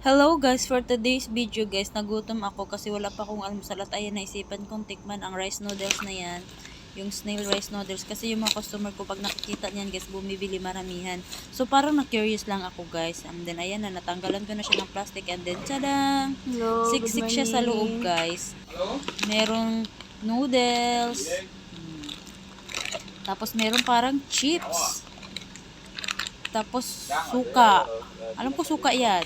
Hello guys, for today's video guys, nagutom ako kasi wala pa akong almusal at ayan, naisipan kong tikman ang rice noodles na yan, yung snail rice noodles, kasi yung mga customer ko pag nakikita niyan guys, bumibili maramihan. So parang na-curious lang ako guys, and then ayan na, natanggalan ko na siya ng plastic, and then tadang! Hello, Siksik siya sa loob guys. Merong noodles, tapos meron parang chips, tapos suka. Alam ko suka yan,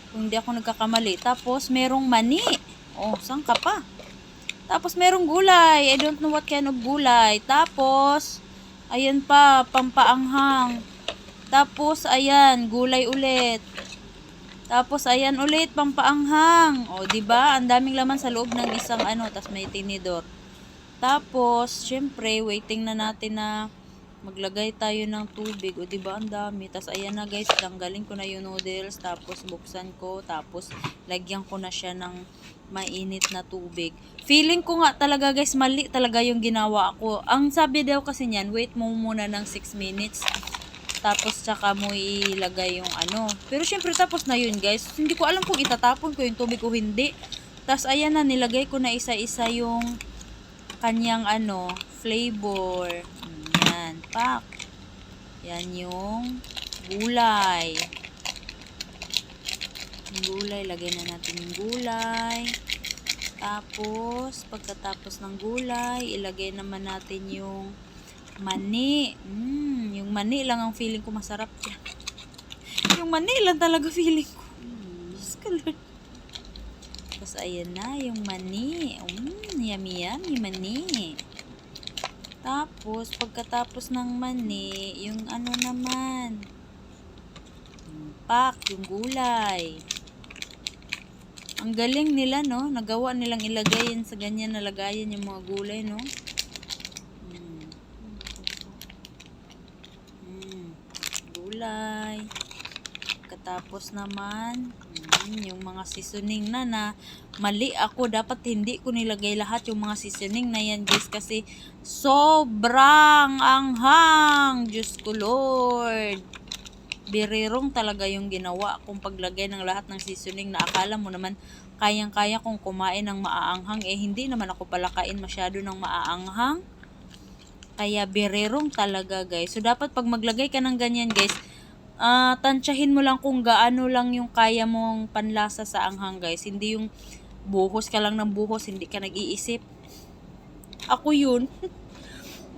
kung hindi ako nagkakamali. Tapos, merong mani. Oh, saan ka pa? Tapos, merong gulay. I don't know what kind of gulay. Tapos, ayan pa, pampaanghang. Tapos, ayan, gulay ulit. Tapos, ayan ulit, pampaanghang. O, diba? Ang daming laman sa loob ng isang tapos may tinidor. Tapos, syempre, waiting na natin na maglagay tayo ng tubig. O diba ang dami. Tapos ayan na guys, tanggalin ko na yung noodles. Tapos buksan ko. Tapos lagyan ko na siya ng mainit na tubig. Feeling ko nga talaga guys, mali talaga yung ginawa ko. Ang sabi daw kasi niyan, wait mo muna ng 6 minutes. Tapos tsaka mo ilagay yung Pero syempre tapos na yun guys. Hindi ko alam kung itatapon ko yung tubig o hindi. Tapos ayan na, nilagay ko na isa-isa yung kanyang flavor. Yan, pak. Yan yung gulay. Yung gulay, lagay na natin yung gulay. Tapos, pagkatapos ng gulay, ilagay naman natin yung mani. Yung mani lang ang feeling ko masarap dyan. Yung mani lang talaga feeling ko. Diyos ko Lord. Tapos, ayan na, yung mani. Yummy, yummy mani. Tapos, pagkatapos ng mani, yung naman, pak, yung gulay. Ang galing nila, no? Nagawa nilang ilagay yan sa ganyan na lagayan yung mga gulay, no? Gulay. Pagkatapos naman, yung mga seasoning na mali ako, dapat hindi ko nilagay lahat yung mga seasoning na yan guys, kasi sobrang anghang. Diyos ko Lord, birirong talaga yung ginawa kong paglagay ng lahat ng seasoning na akala mo naman kayang-kaya kong kumain ng maaanghang. Hindi naman ako palakain masyado ng maaanghang, kaya birirong talaga guys. So dapat pag maglagay ka ng ganyan guys, tansyahin mo lang kung gaano lang yung kaya mong panlasa sa anghang guys. Hindi yung buhos ka lang ng buhos, hindi ka nag-iisip. Ako yun.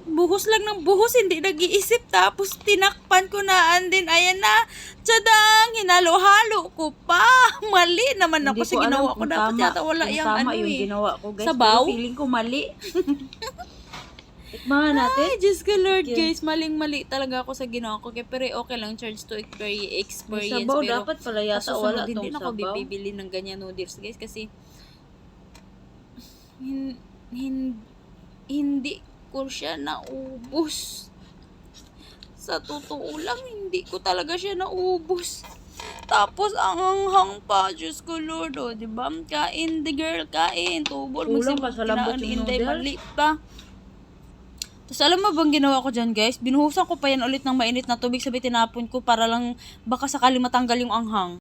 Buhos lang ng buhos, hindi nag-iisip. Tapos tinakpan ko na, and then ayan na, tsadang, hinalo-halo ko pa. Mali naman ako sa ginawa ko. Dapat yata wala yung yung ginawa ko guys. sabaw. Pero feeling ko mali. Tikman natin. Ay, Diyos ko Lord guys, maling-mali talaga ako sa ginawa ko. Pero okay lang, charge to experience. Sabaw, Pero dapat pala yata wala tong hindi na ako sabaw. bibili ng ganyan noodles guys, kasi hindi ko siya naubos. Sa totoo lang, hindi ko talaga siya naubos. Tapos, ang anghang pa. Diyos ko Lord, diba? Kain, the girl, kain. Tubol, Kulang pa sa lambot yung Inday, noodles. mali pa. Tapos, alam mo bang ginawa ko dyan, guys? Binuhusan ko pa yan ulit ng mainit na tubig, sabi tinapon ko para lang baka sakali matanggal yung anghang.